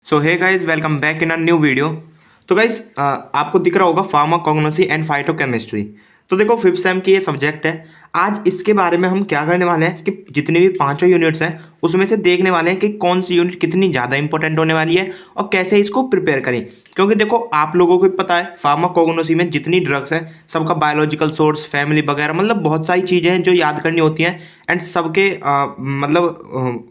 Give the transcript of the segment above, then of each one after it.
So hey guys, welcome back in a new video. तो guys, आपको दिख रहा होगा फार्माकोग्नोसी एंड फाइटोकेमिस्ट्री। तो देखो, फिफ्थ सेम की ये सब्जेक्ट है। आज इसके बारे में हम क्या करने वाले हैं कि जितनी भी पांचों यूनिट्स हैं उसमें से देखने वाले हैं कि कौन सी यूनिट कितनी ज़्यादा इंपॉर्टेंट होने वाली है और कैसे इसको प्रिपेयर करें। क्योंकि देखो, आप लोगों को भी पता है फार्माकोग्नोसी में जितनी ड्रग्स हैं सबका बायोलॉजिकल सोर्स, फैमिली वगैरह, मतलब बहुत सारी चीज़ें हैं जो याद करनी होती हैं। एंड सबके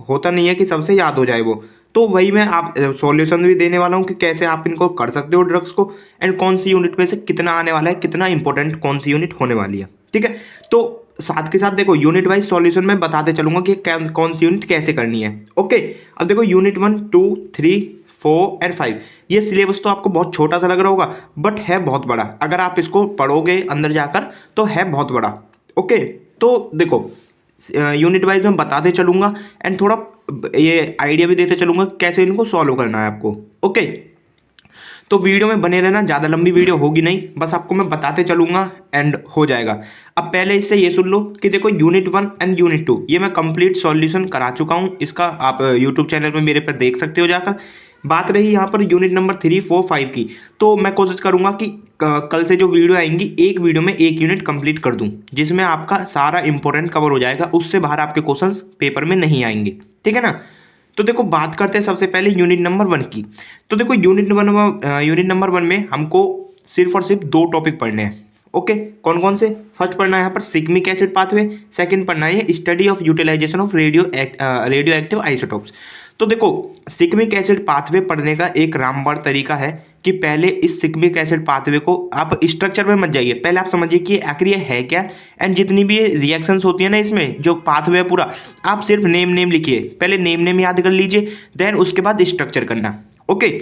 होता नहीं है कि सबसे याद हो जाए वो। तो वही मैं आप सॉल्यूशन भी देने वाला हूँ कि कैसे आप इनको कर सकते हो ड्रग्स को, एंड कौन सी यूनिट में से कितना आने वाला है, कितना इंपॉर्टेंट कौन सी यूनिट होने वाली है। ठीक है, तो साथ के साथ देखो यूनिट वाइज सॉल्यूशन में बताते चलूंगा कि कौन सी यूनिट कैसे करनी है। ओके, अब देखो यूनिट 1, 2, 3, 4 एंड 5, ये सिलेबस तो आपको बहुत छोटा सा लग रहा होगा बट है बहुत बड़ा। अगर आप इसको पढ़ोगे अंदर जाकर तो है बहुत बड़ा। ओके, तो देखो यूनिट वाइज मैं बताते चलूंगा एंड थोड़ा ये आइडिया भी देते चलूंगा कैसे इनको सॉल्व करना है आपको। ओके, तो वीडियो में बने रहना, ज़्यादा लंबी वीडियो होगी नहीं, बस आपको मैं बताते चलूंगा एंड हो जाएगा। अब पहले इससे ये सुन लो कि देखो यूनिट 1 एंड यूनिट 2 ये मैं कंप्लीट सॉल्यूशन करा चुका हूँ। इसका आप यूट्यूब चैनल में मेरे पर देख सकते हो जाकर। बात रही यहाँ पर यूनिट नंबर 3, 4, 5 की, तो मैं कोशिश करूंगा कि कल से जो वीडियो आएंगी एक वीडियो में एक यूनिट कंप्लीट कर दूं, जिसमें आपका सारा इंपॉर्टेंट कवर हो जाएगा, उससे बाहर आपके क्वेश्चंस पेपर में नहीं आएंगे। ठीक है ना। तो देखो बात करते हैं सबसे पहले यूनिट नंबर 1 की। तो देखो यूनिट नंबर 1 में हमको सिर्फ और सिर्फ दो टॉपिक पढ़ने हैं। ओके, कौन कौन से? फर्स्ट पढ़ना है यहाँ पर सिग्मिक एसिड पाथवे, सेकंड पढ़ना है study of utilisation of radioactive isotopes. तो देखो, सिग्मिक एसिड पाथवे पढ़ने का एक रामबाण तरीका है कि पहले इस सिग्मिक एसिड पाथवे को आप स्ट्रक्चर में मत जाइए, पहले आप समझिए कि आखिर ये है क्या। एंड जितनी भी ये रिएक्शंस होती है ना इसमें, जो पाथवे है पूरा, आप सिर्फ नेम नेम लिखिए, पहले नेम नेम याद कर लीजिए, देन उसके बाद स्ट्रक्चर करना। ओके,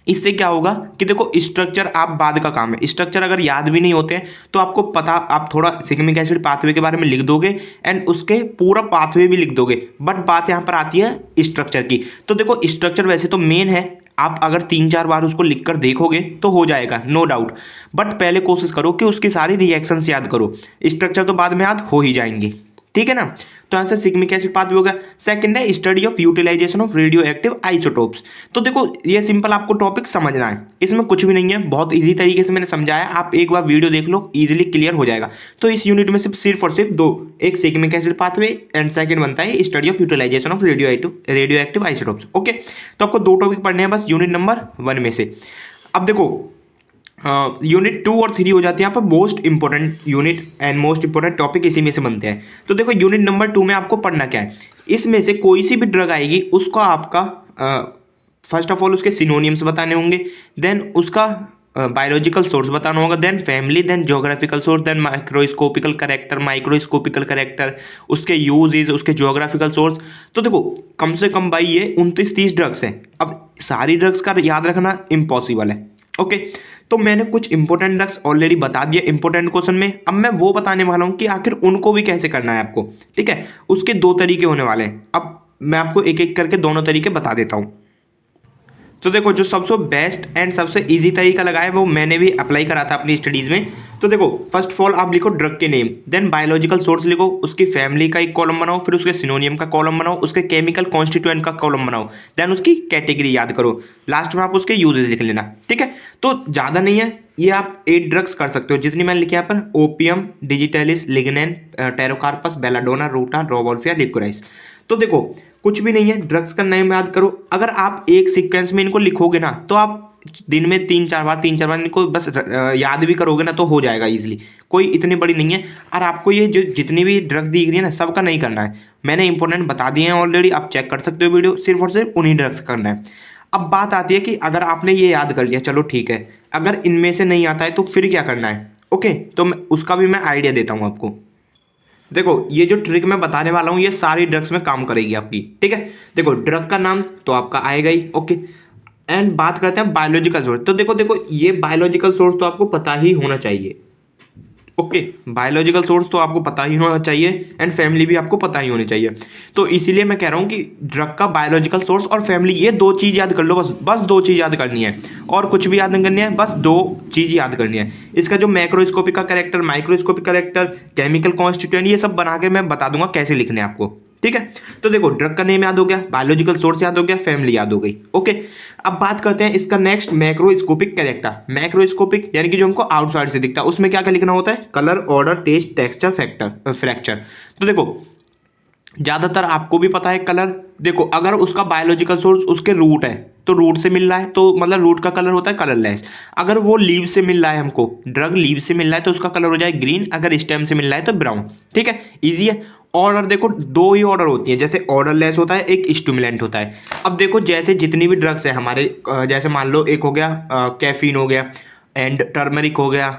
इससे क्या होगा कि देखो स्ट्रक्चर आप बाद का काम है, स्ट्रक्चर अगर याद भी नहीं होते हैं तो आपको पता, आप थोड़ा सिग्मिक एसिड पाथवे के बारे में लिख दोगे एंड उसके पूरा पाथवे भी लिख दोगे, बट बात यहाँ पर आती है स्ट्रक्चर की। तो देखो स्ट्रक्चर वैसे तो मेन है, आप अगर 3-4 बार उसको लिख कर देखोगे तो हो जाएगा, नो डाउट, बट पहले कोशिश करो कि उसकी सारी रिएक्शंस याद करो, स्ट्रक्चर तो बाद में याद हो ही जाएंगे। ठीक है ना। तो आंसर सिग्मिक एसिड पाथवे होगा। सेकंड है study of utilisation of radioactive isotopes. तो देखो ये सिंपल आपको टॉपिक समझना है, इसमें कुछ भी नहीं है, बहुत इजी तरीके से मैंने समझाया, आप एक बार वीडियो देख लो, इजीली क्लियर हो जाएगा। तो इस यूनिट में सिर्फ और सिर्फ दो, एक shikimic acid pathway and second बनता है study of utilisation of radioactive isotopes. Okay, तो आपको दो टॉपिक पढ़ने हैं बस यूनिट नंबर 1 में से। अब देखो यूनिट 2 और 3 हो जाती है यहाँ पर most important unit and most important topic इसी में से बनते हैं। तो देखो यूनिट नंबर 2 में आपको पढ़ना क्या है, इसमें से कोई सी भी ड्रग आएगी उसको आपका फर्स्ट ऑफ ऑल उसके सिनोनियम्स बताने होंगे, देन उसका बायोलॉजिकल सोर्स बताना होगा, then family, then geographical source, then microscopical character, उसके यूजेज, उसके ज्योग्राफिकल सोर्स। तो देखो कम से कम भाई ये 29-30 ड्रग्स हैं, अब सारी ड्रग्स का याद रखना इम्पॉसिबल है। ओके, तो मैंने कुछ इंपॉर्टेंट ड्रग्स ऑलरेडी बता दिए इंपॉर्टेंट क्वेश्चन में, अब मैं वो बताने वाला हूँ कि आखिर उनको भी कैसे करना है आपको। ठीक है, उसके दो तरीके होने वाले हैं, अब मैं आपको एक एक करके दोनों तरीके बता देता हूँ। तो देखो जो सबसे बेस्ट एंड सबसे इजी तरीका लगा है वो मैंने भी अप्लाई करा था अपनी स्टडीज़ में। तो देखो फर्स्ट ऑफ ऑल आप लिखो ड्रग के नेम, देन बायोलॉजिकल सोर्स लिखो, उसकी फैमिली का एक कॉलम बनाओ, फिर उसके सिनोनियम का कॉलम बनाओ, उसके केमिकल कॉन्स्टिट्यूएंट का कॉलम बनाओ, देन उसकी कैटेगरी याद करो, लास्ट में आप उसके यूजेस लिख लेना। ठीक है, तो ज़्यादा नहीं है, ये आप 8 ड्रग्स कर सकते हो जितनी मैंने लिखी यहाँ पर, ओपियम, डिजिटलिस, लिग्नैन, टेरोकार्पस, बेलाडोना, रूटा, रोवोल्फिया, लिकोराइस। तो देखो कुछ भी नहीं है, ड्रग्स का नेम याद करो, अगर आप एक सीक्वेंस में इनको लिखोगे ना तो आप दिन में 3-4 बार इनको बस याद भी करोगे ना तो हो जाएगा इजीली, कोई इतनी बड़ी नहीं है। और आपको ये जो जितनी भी ड्रग्स दिख रही है ना सबका नहीं करना है, मैंने इंपॉर्टेंट बता दिए हैं ऑलरेडी, आप चेक कर सकते हो वीडियो, सिर्फ और सिर्फ उन्हीं ड्रग्स करना है। अब बात आती है कि अगर आपने ये याद कर लिया चलो ठीक है, अगर इनमें से नहीं आता है तो फिर क्या करना है। ओके, तो मैं उसका भी मैं आइडिया देता हूँ आपको। देखो ये जो ट्रिक मैं बताने वाला हूँ ये सारी ड्रग्स में काम करेगी आपकी। ठीक है, देखो ड्रग का नाम तो आपका आएगा ही। ओके, एंड बात करते हैं बायोलॉजिकल सोर्स। तो देखो ये बायोलॉजिकल सोर्स तो आपको पता ही होना चाहिए। ओके, बायोलॉजिकल सोर्स तो आपको पता ही होना चाहिए एंड फैमिली भी आपको पता ही होनी चाहिए। तो इसीलिए मैं कह रहा हूँ कि ड्रग का बायोलॉजिकल सोर्स और फैमिली, ये दो चीज़ याद कर लो, बस दो चीज़ याद करनी है और कुछ भी याद नहीं करनी है, बस दो चीज़ याद करनी है। इसका जो मैक्रोस्कोपिक का character, microscopic character, chemical constituent, ये सब बना के मैं बता दूंगा कैसे लिखने हैं आपको। ठीक है। तो देखो ड्रग का नेम याद हो गया, बायोलॉजिकल सोर्स याद हो गया, फैमिली याद हो गई। ओके, अब बात करते हैं इसका नेक्स्ट मैक्रोस्कोपिक कैरेक्टर। मैक्रोस्कोपिक यानी कि जो हमको आउटसाइड से दिखता है, उसमें क्या क्या लिखना होता है? Colour, odour, taste, texture, factor, fracture. तो देखो ज्यादातर आपको भी पता है कलर। देखो अगर उसका बायोलॉजिकल सोर्स उसके रूट है तो रूट से मिल रहा है, तो मतलब रूट का कलर होता है कलरलेस। अगर वो लीव से मिल रहा है, हमको ड्रग लीव से मिल रहा है, तो उसका कलर हो जाए ग्रीन। अगर स्टेम से मिल रहा है तो ब्राउन। ठीक है, इजी है। ऑर्डर देखो दो ही ऑर्डर होती है, जैसे ऑर्डरलेस होता है, एक स्टिमुलेंट होता है। अब देखो जैसे जितनी भी ड्रग्स है हमारे, जैसे मान लो एक हो गया कैफीन हो गया एंड टर्मरिक हो गया,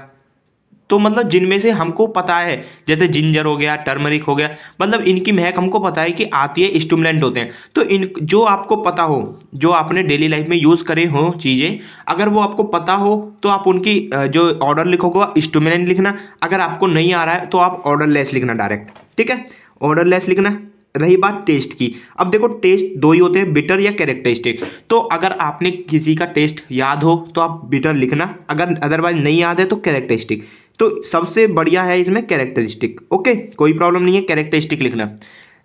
तो मतलब जिनमें से हमको पता है, जैसे जिंजर हो गया, टर्मरिक हो गया, मतलब इनकी महक हमको पता है कि आती है, स्टिमुलेंट होते हैं। तो इन जो आपको पता हो, जो आपने डेली लाइफ में यूज़ करे हो चीज़ें, अगर वो आपको पता हो तो आप उनकी जो ऑर्डर लिखोगे स्टिमुलेंट लिखना। अगर आपको नहीं आ रहा है तो आप ऑर्डरलेस लिखना डायरेक्ट। ठीक है, ऑर्डरलेस लिखना। रही बात टेस्ट की, अब देखो टेस्ट दो ही होते हैं, बिटर या कैरेक्टरिस्टिक। तो अगर आपने किसी का टेस्ट याद हो तो आप बिटर लिखना, अगर अदरवाइज नहीं याद है तो कैरेक्टरिस्टिक। तो सबसे बढ़िया है इसमें कैरेक्टरिस्टिक। ओके, कोई प्रॉब्लम नहीं है, कैरेक्टरिस्टिक लिखना।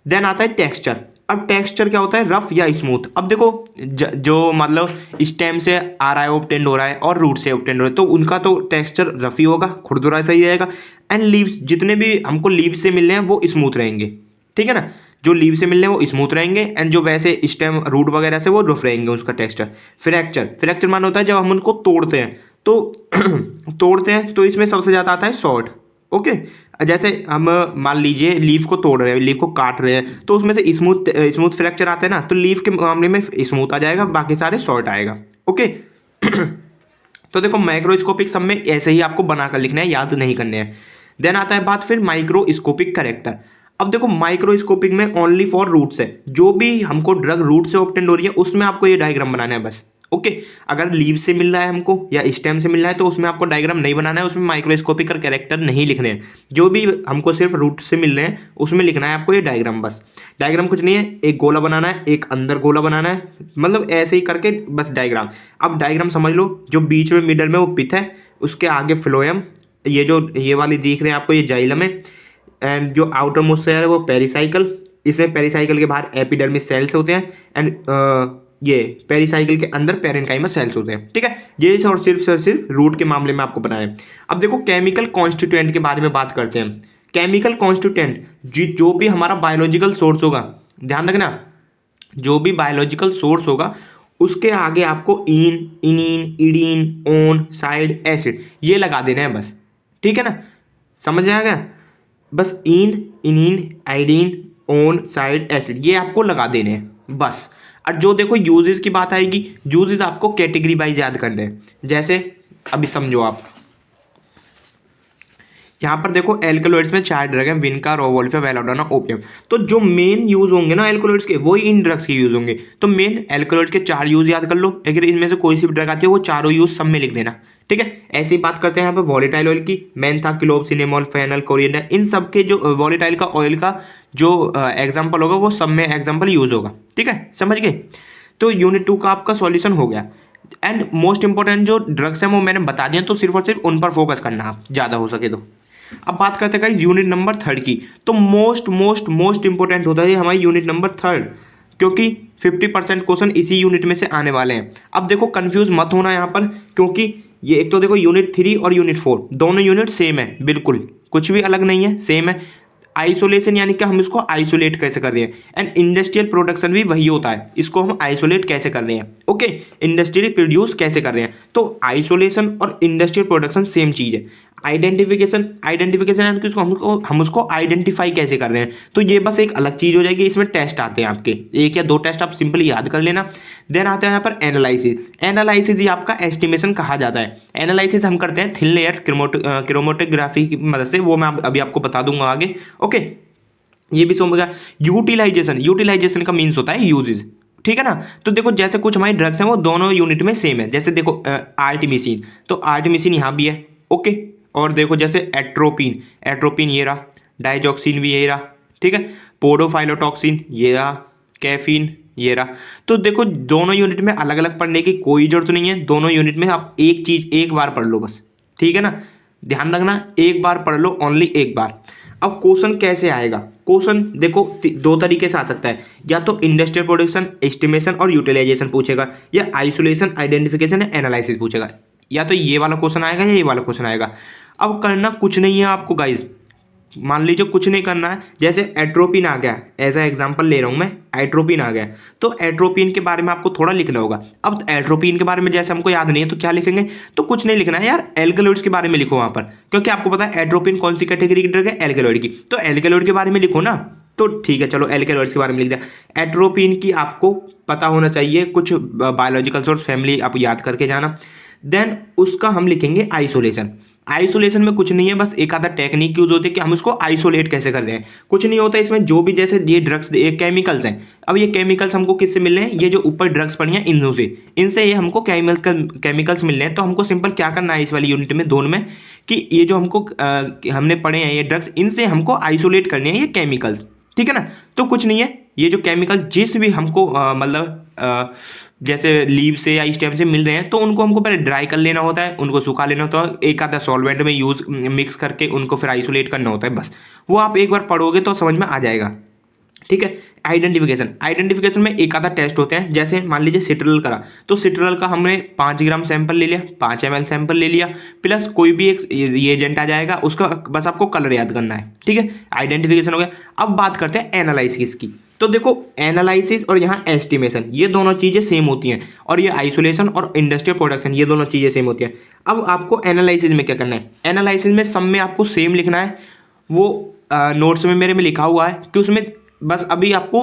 देन आता है टेक्सचर। अब टेक्सचर क्या होता है? रफ या स्मूथ। अब देखो जो मतलब स्टेम से आ रहा है ऑब्टेंड हो रहा है और रूट से ऑब्टेंड हो रहा है, तो उनका तो टेक्सचर रफ ही होगा, खुरदुरा सही रहेगा। एंड लीव्स, जितने भी हमको लीव से मिल रहे हैं वो स्मूथ रहेंगे। ठीक है ना, जो लीव से मिल रहे हैं वो स्मूथ रहेंगे, एंड जो वैसे स्टेम रूट वगैरह से वो रफ रहेंगे उसका टेक्सचर। फ्रैक्चर, फ्रैक्चर मान होता है जब हम उनको तोड़ते हैं, तो तोड़ते हैं तो इसमें सबसे ज़्यादा आता है शॉर्ट। ओके, जैसे हम मान लीजिए लीफ को तोड़ रहे हैं, लीफ को काट रहे हैं, तो उसमें से स्मूथ फ्रैक्चर आते हैं ना, तो लीफ के मामले में स्मूथ आ जाएगा, बाकी सारे शॉर्ट आएगा। ओके तो देखो माइक्रोस्कोपिक सब में ऐसे ही आपको बनाकर लिखना है, याद नहीं करने हैं। देन आता है बात फिर माइक्रोस्कोपिक करेक्टर। अब देखो माइक्रोस्कोपिक में ओनली फॉर रूट्स है, जो भी हमको ड्रग रूट से ऑब्टेंड हो रही है उसमें आपको ये डायग्राम बनाना है बस। ओके, अगर लीव से मिल रहा है हमको या स्टेम से मिल रहा है तो उसमें आपको डायग्राम नहीं बनाना है, उसमें माइक्रोस्कोपिक और कैरेक्टर नहीं लिखने हैं। जो भी हमको सिर्फ रूट से मिल रहे हैं उसमें लिखना है आपको ये डायग्राम बस। डायग्राम कुछ नहीं है, एक गोला बनाना है, एक अंदर गोला बनाना है, मतलब ऐसे ही करके बस डायग्राम। अब डायग्राम समझ लो, जो बीच में मिडल में वो पिथ है, उसके आगे फ्लोएम, ये जो ये वाली दिख रहे हैं आपको ये जाइलम है, एंड जो आउटर मोस्ट है वो पेरिसाइकल। इसमें पेरिसाइकल के बाहर एपिडर्मिस सेल्स होते हैं, एंड ये पेरिसाइकिल के अंदर पेरेन्काइमा सेल्स होते हैं। ठीक है, ये और सिर्फ रूट के मामले में आपको पता है। अब देखो केमिकल कॉन्स्टिट्यूएंट के बारे में बात करते हैं। केमिकल कॉन्स्टिट्यूएंट जो भी हमारा बायोलॉजिकल सोर्स होगा, ध्यान रखना, जो भी बायोलॉजिकल सोर्स होगा उसके आगे आपको इन, इनिन, इडीन, ओन, साइड, एसिड ये लगा देना है बस। ठीक है ना, समझ में आ गया? बस इन, इनिन, आइडीन, ओन, साइड, एसिड ये आपको लगा देने हैं बस। और जो देखो यूजेस की बात आएगी, यूजेस आपको कैटेगरी वाइज याद करने हैं। जैसे अभी समझो आप यहाँ पर देखो एल्कलॉइड्स में 4 ड्रग है, विनका, रोवोल्फिया, वेलोडाना, ओपियम। तो जो मेन यूज होंगे ना एल्कलॉइड्स के, वही इन ड्रग्स के यूज होंगे। तो मेन एल्कलॉइड के 4 यूज याद कर लो, अगर इनमें से कोई सी भी ड्रग आती है वो चारों यूज सब में लिख देना। ठीक है, ऐसी बात करते हैं यहाँ पे वॉलेटाइल ऑयल की, मेंथा, क्लोव, सिनेमॉल, फेनल, कोरिएंडर, इन सब के जो वॉलेटाइल का ऑयल का जो एग्जाम्पल होगा वो सब में एग्जाम्पल यूज होगा। ठीक है, समझ गए? तो यूनिट 2 का आपका सॉल्यूशन हो गया। एंड मोस्ट इंपॉर्टेंट जो ड्रग्स हैं वो मैंने बता दिए, तो सिर्फ और सिर्फ उन पर फोकस करना आप ज़्यादा हो सके तो। अब बात करते हैं यूनिट नंबर 3 की, तो मोस्ट मोस्ट मोस्ट इंपॉर्टेंट होता है हमारी यूनिट नंबर 3, क्योंकि 50% क्वेश्चन इसी यूनिट में से आने वाले हैं। अब देखो कंफ्यूज मत होना यहाँ पर, क्योंकि ये एक तो देखो यूनिट 3 और यूनिट 4 दोनों यूनिट सेम है, बिल्कुल कुछ भी अलग नहीं है, सेम है। आइसोलेशन यानी कि हम इसको आइसोलेट कैसे कर रहे हैं, एंड इंडस्ट्रियल प्रोडक्शन भी वही होता है, इसको हम आइसोलेट कैसे कर रहे हैं। ओके, इंडस्ट्रियल प्रोड्यूस कैसे कर रहे हैं। तो आइसोलेशन और इंडस्ट्रियल प्रोडक्शन सेम चीज़ है। आइडेंटिफिकेशन, आइडेंटिफिकेशन यानी कि हम उसको आइडेंटिफाई कैसे कर रहे हैं, तो ये बस एक अलग चीज़ हो जाएगी। इसमें टेस्ट आते हैं आपके, 1 या 2 टेस्ट आप सिंपली याद कर लेना। देन आता है यहाँ पर एनालिसिस। एनालिसिस ही आपका एस्टिमेशन कहा जाता है। एनालिसिस हम करते हैं थिन लेयर क्रोमेटोग्राफी की मदद से, वो मैं अभी आपको बता दूंगा आगे। ओके, ये भी समझ। यूटिलाइजेशन, यूटिलाइजेशन का मीन्स होता है यूजेस। ठीक है ना, तो देखो जैसे कुछ हमारी ड्रग्स हैं वो दोनों यूनिट में सेम है। जैसे देखो आर्टिमिसिन, तो आर्टिमिसिन यहाँ भी है। ओके, और देखो जैसे एट्रोपिन, एट्रोपिन ये रहा, डाइजॉक्सिन भी ये रहा। ठीक है, पोडोफाइलोटॉक्सिन ये रहा, कैफीन ये रहा। तो देखो दोनों यूनिट में अलग अलग पढ़ने की कोई जरूरत नहीं है, दोनों यूनिट में आप एक चीज़ एक बार पढ़ लो बस। ठीक है ना, ध्यान रखना, एक बार पढ़ लो, ओनली एक बार। अब क्वेश्चन कैसे आएगा, क्वेश्चन देखो दो तरीके से आ सकता है, या तो इंडस्ट्रियल प्रोडक्शन, एस्टिमेशन और यूटिलाइजेशन पूछेगा, या आइसोलेशन, आइडेंटिफिकेशन या एनालिसिस पूछेगा। या तो ये वाला क्वेश्चन आएगा या ये वाला क्वेश्चन आएगा। अब करना कुछ नहीं है आपको गाइज, मान लीजिए कुछ नहीं करना है, जैसे एट्रोपिन आ गया, एज ए एग्जांपल ले रहा हूं मैं, एट्रोपिन आ गया, तो एट्रोपिन के बारे में आपको थोड़ा लिखना होगा। अब एट्रोपिन के बारे में जैसे हमको याद नहीं है तो क्या लिखेंगे, तो कुछ नहीं लिखना है यार, एल्केलॉइड्स के बारे में लिखो वहां पर, क्योंकि आपको पता है एट्रोपिन कौन सी कैटेगरी की ड्रग है, एल्केलॉइड की, तो एल्केलॉइड के बारे में लिखो ना। तो ठीक है चलो एल्केलॉइड्स के बारे में लिख दिया। एट्रोपिन की आपको पता होना चाहिए कुछ बायोलॉजिकल सोर्स, फैमिली आप याद करके जाना। देन उसका हम लिखेंगे आइसोलेशन। आइसोलेशन में कुछ नहीं है, बस एक आधा टेक्निक यूज होती है कि हम उसको आइसोलेट कैसे कर रहे हैं, कुछ नहीं होता इसमें। जो भी जैसे ये ड्रग्स, ये केमिकल्स हैं, अब ये केमिकल्स हमको किससे मिल रहे हैं, ये जो ऊपर ड्रग्स पड़ी हैं इनों से, इनसे ये हमको केमिकल्स मिल रहे हैं। तो हमको सिंपल क्या करना है इस वाली यूनिट में, दोनों में, कि ये जो हमको हमने पढ़े हैं ये ड्रग्स, इनसे हमको आइसोलेट करने हैं ये केमिकल्स, ठीक है ना। तो कुछ नहीं है, ये जो केमिकल जिस भी हमको मतलब जैसे लीव से या स्टेम से मिल रहे हैं, तो उनको हमको पहले ड्राई कर लेना होता है, उनको सुखा लेना होता है, एक आधा सॉल्वेंट में यूज मिक्स करके उनको फिर आइसोलेट करना होता है, बस वो आप एक बार पढ़ोगे तो समझ में आ जाएगा, ठीक है। आइडेंटिफिकेशन में एक आधा टेस्ट होते हैं, जैसे मान लीजिए सिट्रल करा, तो सिट्रल का हमने 5 ग्राम सैंपल ले लिया, 5 ml सैंपल ले लिया, प्लस कोई भी एक रिएजेंट आ जाएगा, उसका बस आपको कलर याद करना है, ठीक है। आइडेंटिफिकेशन हो गया। अब बात करते हैं एनालिसिस की। तो देखो एनालिसिस और यहाँ एस्टिमेशन, ये दोनों चीज़ें सेम होती हैं, और ये आइसोलेशन और इंडस्ट्रियल प्रोडक्शन, ये दोनों चीज़ें सेम होती हैं। अब आपको एनालिसिस में क्या करना है, एनालिसिस में सब में आपको सेम लिखना है। वो नोट्स में मेरे में लिखा हुआ है कि उसमें बस अभी आपको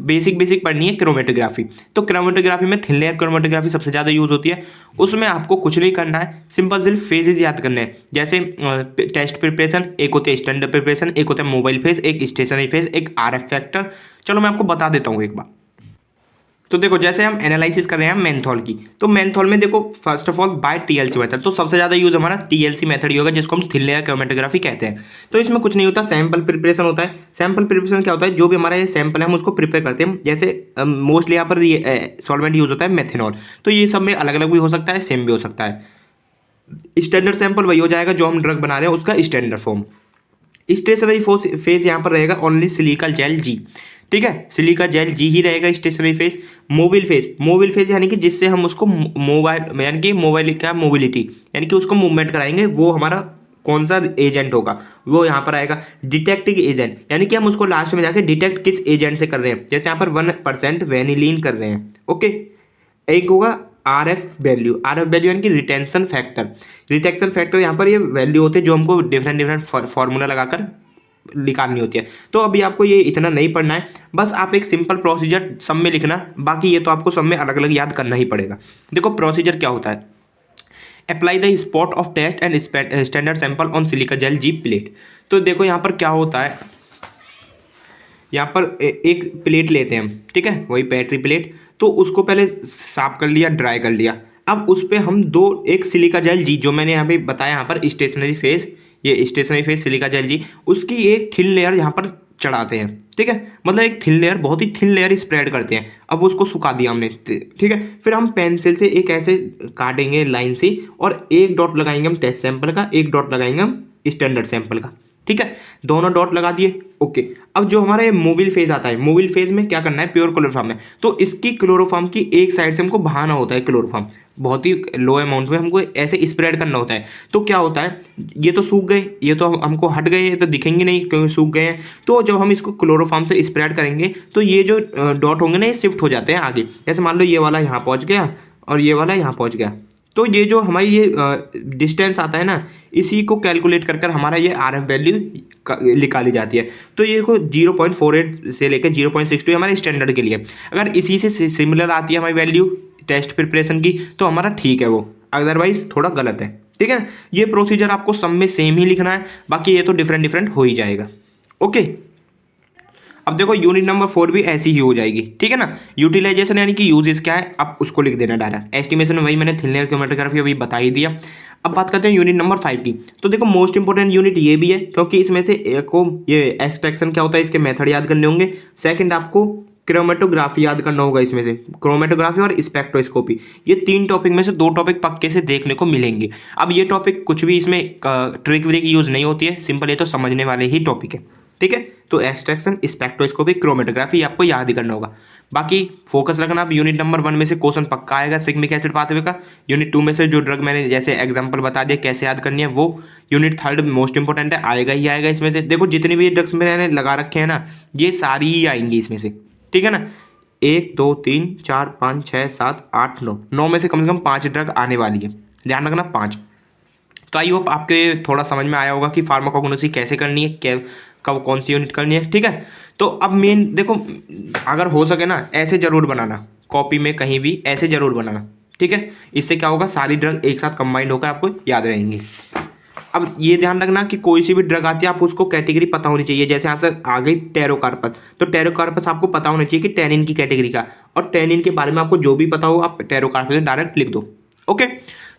बेसिक पढ़नी है क्रोमेटोग्राफी। तो क्रोमेटोग्राफी में थिन लेयर क्रोमेटोग्राफी सबसे ज़्यादा यूज़ होती है। उसमें आपको कुछ नहीं करना है, सिंपल सिर्फ फेजेस याद करने हैं। जैसे टेस्ट प्रिपरेशन, एक होते हैं स्टैंडर्ड प्रिपरेशन, एक होता है मोबाइल फेज, एक स्टेशनरी फेज, एक RF फैक्टर। चलो मैं आपको बता देता हूँ एक बार। तो देखो जैसे हम एनालिसिस कर रहे हैं मेंथॉल की, तो मेंथॉल में देखो first of all by TLC method, तो सबसे ज़्यादा यूज हमारा TLC मेथड ही होगा, जिसको हम थिन लेयर क्रोमेटोग्राफी कहते हैं। तो इसमें कुछ नहीं होता, सैंपल प्रिपरेशन होता है। सैंपल प्रिपरेशन क्या होता है, जो भी हमारा ये सैंपल है हम उसको प्रिपेयर करते हैं। जैसे मोस्टली यहाँ पर सॉल्वेंट यूज होता है मेथेनॉल, तो ये सब में अलग अलग भी हो सकता है, सेम भी हो सकता है। स्टैंडर्ड सैंपल वही हो जाएगा जो हम ड्रग बना रहे हैं उसका स्टैंडर्ड फॉर्म। स्टेशनरी फेज यहाँ पर रहेगा ओनली सिलिका जेल जी, ठीक है, सिलिका जेल जी ही रहेगा स्टेशनरी फेज। मोबिल फेज यानी कि जिससे हम उसको मोबाइल यानी कि मोबाइल का मोबिलिटी यानी कि उसको मूवमेंट कराएंगे, वो हमारा कौन सा एजेंट होगा वो यहाँ पर आएगा। डिटेक्टिंग एजेंट यानी कि हम उसको लास्ट में जाके डिटेक्ट किस एजेंट से कर रहे हैं, जैसे यहाँ पर 1% वेनिलीन कर रहे हैं, ओके। एक होगा RF वैल्यू यानी कि रिटेंशन फैक्टर यहाँ पर ये वैल्यू होते हैं जो हमको डिफरेंट फार्मूला लगाकर निकालनी होती है। तो अभी आपको ये इतना नहीं पढ़ना है, बस आप एक सिंपल प्रोसीजर सब में लिखना, बाकी ये तो आपको सब में अलग अलग याद करना ही पड़ेगा। देखो प्रोसीजर क्या होता है, apply the spot of test and standard sample on silica gel G plate. तो देखो यहाँ पर क्या होता है, यहाँ पर एक प्लेट लेते हैं हम, ठीक है, वही बैटरी प्लेट, तो उसको पहले साफ कर लिया, ड्राई कर लिया। अब उस पर हम एक सिलिका जेल जी, जो मैंने यहाँ पे बताया यहाँ पर स्टेशनरी फेज, ये स्टेशनरी फेज सिलिका जेल जी, उसकी एक थिन लेयर यहाँ पर चढ़ाते हैं, ठीक है, मतलब एक थिन लेयर, बहुत ही थिन लेयर स्प्रेड करते हैं। अब उसको सुखा दिया हमने, ठीक है, फिर हम पेंसिल से एक ऐसे काटेंगे लाइन से, और एक डॉट लगाएंगे हम टेस्ट सैंपल का, एक डॉट लगाएंगे हम स्टैंडर्ड सैंपल का, ठीक है, दोनों डॉट लगा दिए, ओके। अब जो हमारा ये मोबिल फेज आता है, मोबिल फेज में क्या करना है, प्योर क्लोरोफॉर्म में, तो इसकी क्लोरोफॉर्म की एक साइड से हमको बहाना होता है क्लोरोफॉर्म, बहुत ही लो अमाउंट में हमको ऐसे स्प्रेड करना होता है। तो क्या होता है, ये तो सूख गए, ये तो हमको हट गए, ये तो दिखेंगे नहीं क्योंकि सूख गए हैं। तो जब हम इसको क्लोरोफॉर्म से स्प्रेड करेंगे तो ये जो डॉट होंगे ना ये शिफ्ट हो जाते हैं आगे, जैसे मान लो ये वाला यहाँ पहुँच गया और ये वाला यहाँ पहुँच गया। तो ये जो हमारी ये डिस्टेंस आता है ना, इसी को कैलकुलेट कर कर हमारा ये RF वैल्यू निकाली जाती है। तो ये को 0.48 से लेकर 0.62 हमारे स्टैंडर्ड के लिए, अगर इसी से सिमिलर आती है हमारी वैल्यू टेस्ट प्रिपरेशन की तो हमारा ठीक है वो, अदरवाइज थोड़ा गलत है, ठीक है। ये प्रोसीजर आपको सब में सेम ही लिखना है, बाकी ये तो डिफरेंट हो ही जाएगा, ओके। अब देखो यूनिट नंबर 4 भी ऐसी ही हो जाएगी, ठीक है ना। यूटिलाइजेशन यानी कि यूजेस क्या है, अब उसको लिख देना डायरेक्ट। एस्टिमेशन में वही मैंने थिन लेयर क्रोमेटोग्राफी अभी बता ही दिया। अब बात करते हैं यूनिट नंबर 5 की। तो देखो मोस्ट इंपोर्टेंट यूनिट ये भी है, क्योंकि इसमें से एक को ये एक्सट्रैक्शन क्या होता है इसके मेथड याद करने होंगे। सेकंड आपको क्रोमेटोग्राफी याद करना होगा इसमें से, क्रोमेटोग्राफी और स्पेक्ट्रोस्कोपी, ये 3 टॉपिक में से 2 टॉपिक पक्के से देखने को मिलेंगे। अब ये टॉपिक कुछ भी इसमें ट्रिक व्रिक यूज नहीं होती है, सिंपल ये तो समझने वाले ही टॉपिक है, ठीक है। तो एक्सट्रैक्शन, स्पेक्ट्रोस्कोपी, क्रोमेटोग्राफी आपको याद ही करना होगा। बाकी फोकस रखना, आप यूनिट नंबर 1 में से क्वेश्चन पक्का आएगा सिग्मिक एसिड पाथवे का। यूनिट 2 में से जो ड्रग मैंने जैसे एग्जांपल बता दिया कैसे याद करनी है, वो यूनिट 3 मोस्ट इंपॉर्टेंट है, आएगा ही आएगा इसमें से। देखो जितनी भी ड्रग्स मैंने लगा रखे हैं ना, ये सारी ही आएंगी इसमें से, ठीक है ना। 1 2 3 4 5 6 7 8 9 में से कम 5 ड्रग आने वाली है, ध्यान रखना 5। तो आई होप आपके थोड़ा समझ में आया होगा कि फार्माकोग्नोसी कैसे करनी है, कब कौन सी यूनिट करनी है, ठीक है। तो अब मेन देखो, अगर हो सके ना ऐसे जरूर बनाना, कॉपी में कहीं भी ऐसे जरूर बनाना, ठीक है। इससे क्या होगा, सारी ड्रग एक साथ कंबाइंड होकर आपको याद रहेंगी। अब ये ध्यान रखना कि कोई सी भी ड्रग आती है, आप उसको कैटेगरी पता होनी चाहिए। जैसे यहाँ से आ गई टेरोकार्पस, तो टेरोकार्पस आपको पता होना चाहिए कि टैनिन की कैटेगरी का, और टैनिन के बारे में आपको जो भी पता हो आप टेरोकार्पस में डायरेक्ट लिख दो, ओके।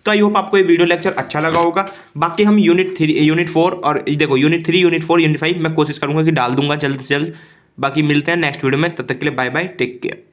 तो आई होप आपको ये वीडियो लेक्चर अच्छा लगा होगा। बाकी हम यूनिट 4 और देखो यूनिट 3, यूनिट 4, यूनिट 5 मैं कोशिश करूंगा कि डाल दूंगा जल्द से जल्द। बाकी मिलते हैं नेक्स्ट वीडियो में, तब तक के लिए बाय बाय, टेक केयर।